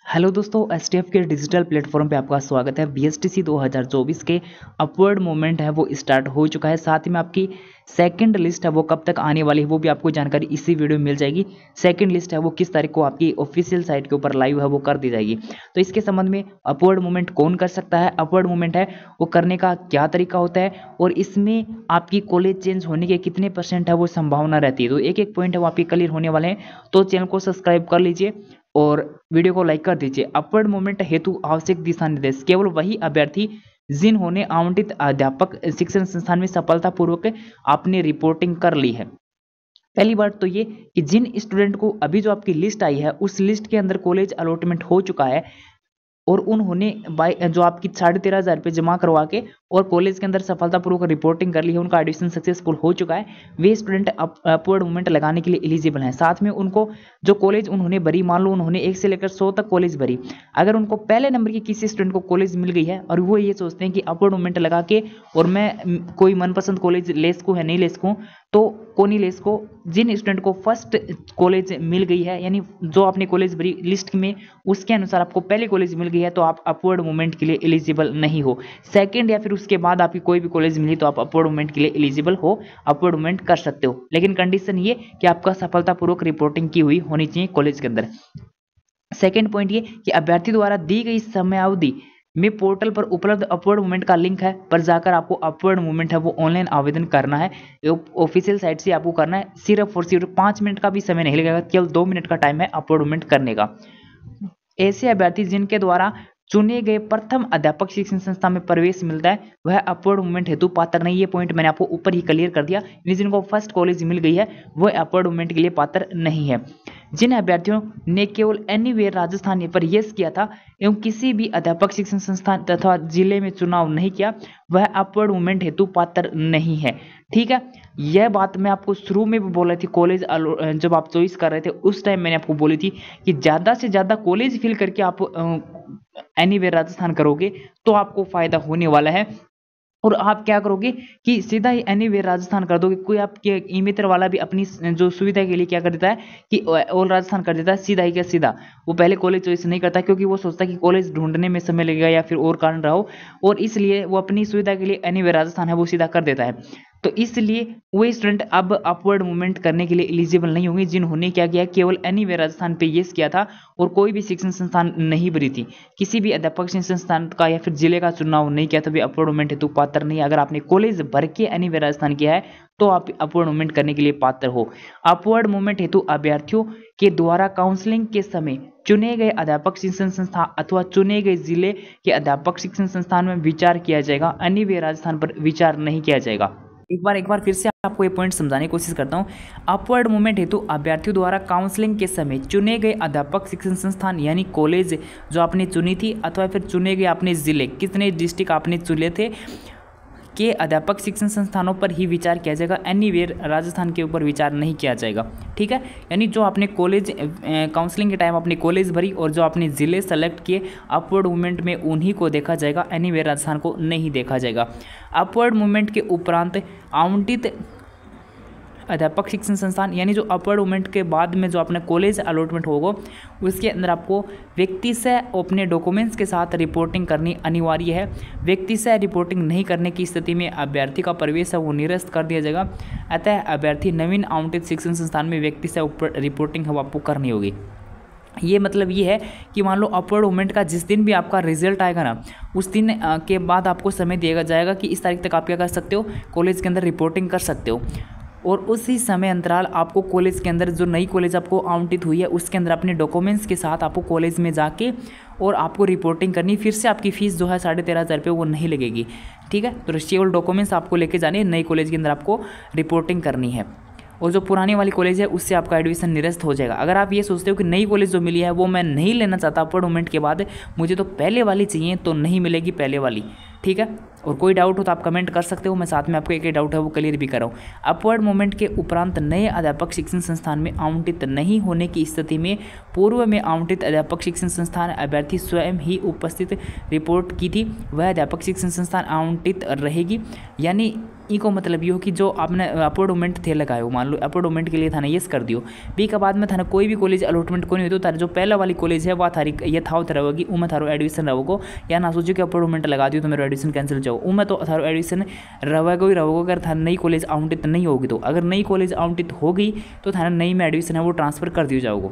Hello दोस्तों, STF के digital platform पे आपका स्वागत है। बीएसटीसी 2024 के अपवर्ड मूवमेंट है वो स्टार्ट हो चुका है। साथ ही में आपकी सेकंड लिस्ट है वो कब तक आने वाली है वो भी आपको जानकारी इसी वीडियो में मिल जाएगी। सेकंड लिस्ट है वो किस तारीख को आपकी ऑफिशियल साइट के ऊपर लाइव है वो कर दी जाएगी। तो इसके संबंध में अपवर्ड मूवमेंट कौन कर सकता है, अपवर्ड मूवमेंट है वो करने का क्या तरीका होता है और इसमें आपकी कॉलेज चेंज होने के कितने % है वो संभावना रहती है। तो एक एक पॉइंट है वो आपके क्लियर होने वाले हैं। तो चैनल को सब्सक्राइब कर लीजिए और वीडियो को लाइक कर दीजिए। अपवर्ड मूवमेंट हेतु आवश्यक दिशा निर्देश केवल वही अभ्यर्थी जिन्होंने आवंटित अध्यापक शिक्षण संस्थान में सफलतापूर्वक आपने रिपोर्टिंग कर ली है। पहली बात तो ये कि जिन स्टूडेंट को अभी जो आपकी लिस्ट आई है उस लिस्ट के अंदर कॉलेज अलॉटमेंट हो चुका है और उन्होंने जो आपकी 13,500 रुपये जमा करवा के और कॉलेज के अंदर सफलतापूर्वक रिपोर्टिंग कर ली है, उनका एडमिशन सक्सेसफुल हो चुका है, वे स्टूडेंट अपवर्ड मूवमेंट लगाने के लिए एलिजिबल हैं। साथ में उनको जो कॉलेज उन्होंने भरी, मान लो उन्होंने 1 से लेकर 100 तक कॉलेज भरी, अगर उनको पहले नंबर की किसी स्टूडेंट को कॉलेज मिल गई है और वो ये सोचते हैं कि अपवर्ड मूवमेंट लगा के और मैं कोई मनपसंद कॉलेज ले सकूँ है नहीं ले सकूँ, तो को नहीं ले सको। जिन स्टूडेंट को फर्स्ट कॉलेज मिल गई है, यानी जो आपने कॉलेज भरी लिस्ट में उसके अनुसार आपको पहले कॉलेज मिल गई है, तो आप अपवर्ड मूवमेंट के लिए एलिजिबल नहीं हो। सेकंड या फिर उसके बाद आपकी कोई भी कॉलेज मिली तो आप अपवर्ड मूवमेंट के लिए एलिजिबल हो, अपवर्ड मूवमेंट कर सकते हो। लेकिन कंडीशन ये कि आपका सफलतापूर्वक रिपोर्टिंग की हुई होनी चाहिए कॉलेज के अंदर। सेकंड पॉइंट ये कि अभ्यर्थी द्वारा दी गई समयावधि में पोर्टल पर उपलब्ध अपवर्ड मूवमेंट का लिंक है, पर जाकर आपको अपवर्ड मूवमेंट है वो ऑनलाइन आवेदन करना है। ऑफिशियल साइट से आपको करना है। सिर्फ और सिर्फ 5 मिनट का भी समय नहीं लगेगा, केवल 2 मिनट का टाइम है अपवर्ड मूवमेंट करने का। ऐसे अभ्यर्थी जिनके द्वारा चुने गए प्रथम अध्यापक शिक्षण संस्था में प्रवेश मिलता है वह अपवर्ड मूवमेंट हेतु पात्र नहीं। ये पॉइंट मैंने आपको ऊपर ही क्लियर कर दिया। जिनको फर्स्ट कॉलेज मिल गई है वह अपवर्ड मूवमेंट के लिए पात्र नहीं है। जिन अभ्यर्थियों ने केवल एनीवेयर राजस्थान पर यस किया था एवं किसी भी अध्यापक शिक्षण संस्थान तथा जिले में चुनाव नहीं किया वह अपवर्ड मूवमेंट हेतु पात्र नहीं है। ठीक है, यह बात मैं आपको शुरू में भी बोल रही थी, कॉलेज जब आप चॉइस कर रहे थे उस टाइम मैंने आपको बोली थी कि ज़्यादा से ज़्यादा कॉलेज फिल करके आप एनीवेयर राजस्थान करोगे तो आपको फायदा होने वाला है। और आप क्या करोगे कि सीधा ही एनीवेयर राजस्थान कर दोगे। कोई आपके ई मित्र वाला भी अपनी जो सुविधा के लिए क्या कर देता है कि ऑल राजस्थान कर देता है, सीधा ही क्या सीधा। वो पहले कॉलेज चॉइस नहीं करता क्योंकि वो सोचता है कि कॉलेज ढूंढने में समय लगेगा या फिर और कारण रहा हो, और इसलिए वो अपनी सुविधा के लिए एनीवेयर राजस्थान है वो सीधा कर देता है। तो इसलिए वो स्टूडेंट अब अपवर्ड मूवमेंट करने के लिए एलिजिबल नहीं होंगे जिन्होंने क्या किया, केवल एनीवेयर राजस्थान पे यस किया था और कोई भी शिक्षण संस्थान नहीं भरी थी, किसी भी अध्यापक शिक्षण संस्थान का या फिर जिले का चुनाव नहीं किया, तो वे अपवर्ड मूवमेंट हेतु पात्र नहीं। अगर आपने कॉलेज भर के एनीवेयर राजस्थान किया है तो आप अपवर्ड मूवमेंट करने के लिए पात्र हो। अपवर्ड मूवमेंट हेतु अभ्यर्थियों के द्वारा काउंसलिंग के समय चुने गए अध्यापक शिक्षण संस्थान अथवा चुने गए जिले के अध्यापक शिक्षण संस्थान में विचार किया जाएगा, एनीवेयर राजस्थान पर विचार नहीं किया जाएगा। एक बार फिर से आपको ये पॉइंट समझाने की कोशिश करता हूँ। अपवर्ड मूवमेंट हेतु अभ्यर्थियों द्वारा काउंसलिंग के समय चुने गए अध्यापक शिक्षण संस्थान यानी कॉलेज जो आपने चुनी थी अथवा फिर चुने गए अपने जिले, कितने डिस्ट्रिक्ट आपने चुने थे, के अध्यापक शिक्षण संस्थानों पर ही विचार किया जाएगा, एनीवेयर राजस्थान के ऊपर विचार नहीं किया जाएगा। ठीक है, यानी जो आपने कॉलेज काउंसलिंग के टाइम अपनी कॉलेज भरी और जो आपने ज़िले सेलेक्ट किए अपवर्ड मूवमेंट में उन्हीं को देखा जाएगा, एनीवेयर राजस्थान को नहीं देखा जाएगा। अपवर्ड मूवमेंट के उपरांत आवंटित अध्यापक शिक्षण संस्थान यानी जो अपवर्ड मूवमेंट के बाद में जो अपना कॉलेज अलॉटमेंट होगा उसके अंदर आपको व्यक्ति से अपने डॉक्यूमेंट्स के साथ रिपोर्टिंग करनी अनिवार्य है। व्यक्ति से रिपोर्टिंग नहीं करने की स्थिति में अभ्यर्थी का प्रवेश है वो निरस्त कर दिया जाएगा। अतः अभ्यर्थी नवीन आवंटित शिक्षण संस्थान में व्यक्ति से रिपोर्टिंग है वो आपको करनी होगी। ये मतलब ये है कि मान लो अपवर्ड मूवमेंट का जिस दिन भी आपका रिजल्ट आएगा ना उस दिन के बाद आपको समय दिया जाएगा कि इस तारीख तक आप क्या कर सकते हो, कॉलेज के अंदर रिपोर्टिंग कर सकते हो। और उसी समय अंतराल आपको कॉलेज के अंदर जो नई कॉलेज आपको आवंटित हुई है उसके अंदर अपने डॉक्यूमेंट्स के साथ आपको कॉलेज में जाके और आपको रिपोर्टिंग करनी। फिर से आपकी फ़ीस जो है 13,500 रुपये वो नहीं लगेगी। ठीक है, तो केवल डॉक्यूमेंट्स आपको लेके जाने, नई कॉलेज के अंदर आपको रिपोर्टिंग करनी है और जो पुरानी वाली कॉलेज है उससे आपका एडमिशन निरस्त हो जाएगा। अगर आप ये सोचते हो कि नई कॉलेज जो मिली है वो मैं नहीं लेना चाहता अपवर्ड मूवमेंट के बाद, मुझे तो पहले वाली चाहिए, तो नहीं मिलेगी पहले वाली। ठीक है, और कोई डाउट हो तो आप कमेंट कर सकते हो, मैं साथ में आपको एक डाउट है वो क्लियर भी कर रहा हूँ। अपवर्ड मूवमेंट के उपरांत नए अध्यापक शिक्षण संस्थान में आवंटित नहीं होने की स्थिति में पूर्व में आवंटित अध्यापक शिक्षण संस्थान अभ्यर्थी स्वयं ही उपस्थित रिपोर्ट की थी वह अध्यापक शिक्षण संस्थान आवंटित रहेगी। यानी को मतलब ये हो कि जो आपने अपवर्ड मूवमेंट थे लगाए हो, मान लो अपवर्ड मूवमेंट के लिए थाने यस कर दियो, बी के बाद में थाने कोई भी कॉलेज अलॉटमेंट को नहीं होती, तार जो पहला वाली कॉलेज है वह थारी ये था रहेगी, उमें थारो एडमिशन रहोगो, या ना सोचो कि अपवर्ड मूवमेंट लगा दियो तो मेरा एडमिशन कैंसिल जाओ, उमें तो थारो एडमिशन रहेगा ही रहेगा। अगर थाने नई कॉलेज आवंटित नहीं होगी तो, अगर नई कॉलेज आवंटित होगी तो थाने नई में एडमिशन है वो ट्रांसफर कर दिया जाओगे।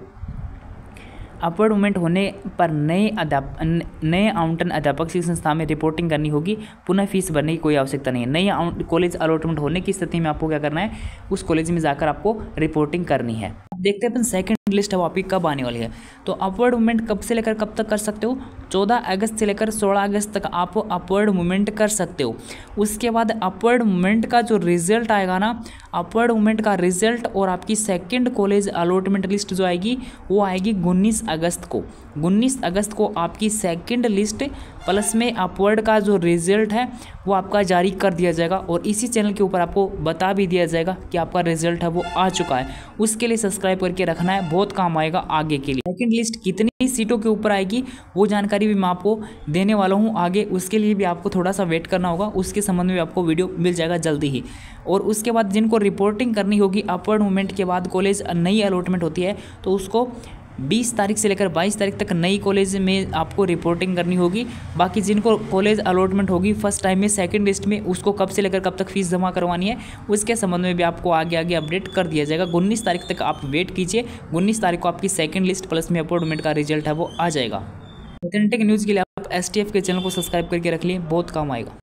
अपवर्ड मूवमेंट होने पर नए आवंटन अध्यापक शिक्षण संस्था में रिपोर्टिंग करनी होगी, पुनः फीस भरने की कोई आवश्यकता नहीं है। नई कॉलेज अलॉटमेंट होने की स्थिति में आपको क्या करना है, उस कॉलेज में जाकर आपको रिपोर्टिंग करनी है। देखते हैं अपन सेकंड लिस्ट है वो आपकी कब आने वाली है। तो अपवर्ड मूवमेंट कब से लेकर कब तक कर सकते हो, 14 अगस्त से लेकर 16 अगस्त तक आप अपवर्ड मूवमेंट कर सकते हो। उसके बाद अपवर्ड मूवमेंट का जो रिजल्ट आएगा ना, अपवर्ड मूवमेंट का रिजल्ट और आपकी सेकंड कॉलेज अलॉटमेंट लिस्ट जो आएगी वो आएगी 19 अगस्त को। 19 अगस्त को आपकी सेकंड लिस्ट प्लस में अपवर्ड का जो रिजल्ट है वो आपका जारी कर दिया जाएगा, और इसी चैनल के ऊपर आपको बता भी दिया जाएगा कि आपका रिजल्ट है वो आ चुका है। उसके लिए सब्सक्राइब करके रखना है, बहुत काम आएगा आगे के लिए। सेकंड लिस्ट कितनी सीटों के ऊपर आएगी वो जानकारी भी मैं आपको देने वाला हूँ आगे, उसके लिए भी आपको थोड़ा सा वेट करना होगा, उसके संबंध में आपको वीडियो मिल जाएगा जल्दी ही। और उसके बाद जिनको रिपोर्टिंग करनी होगी अपवर्ड मूवमेंट के बाद कॉलेज नई अलॉटमेंट होती है तो उसको 20 तारीख से लेकर 22 तारीख तक नई कॉलेज में आपको रिपोर्टिंग करनी होगी। बाकी जिनको कॉलेज अलॉटमेंट होगी फर्स्ट टाइम में सेकंड लिस्ट में, उसको कब से लेकर कब तक फीस जमा करवानी है उसके संबंध में भी आपको आगे आगे अपडेट कर दिया जाएगा। 19 तारीख तक आप वेट कीजिए, 19 तारीख को आपकी सेकंड लिस्ट प्लस में अपवर्ड मूवमेंट का रिजल्ट है वो आ जाएगा। ऑथेंटिक न्यूज़ के लिए आप STF के चैनल को सब्सक्राइब करके रख लिए, बहुत काम आएगा।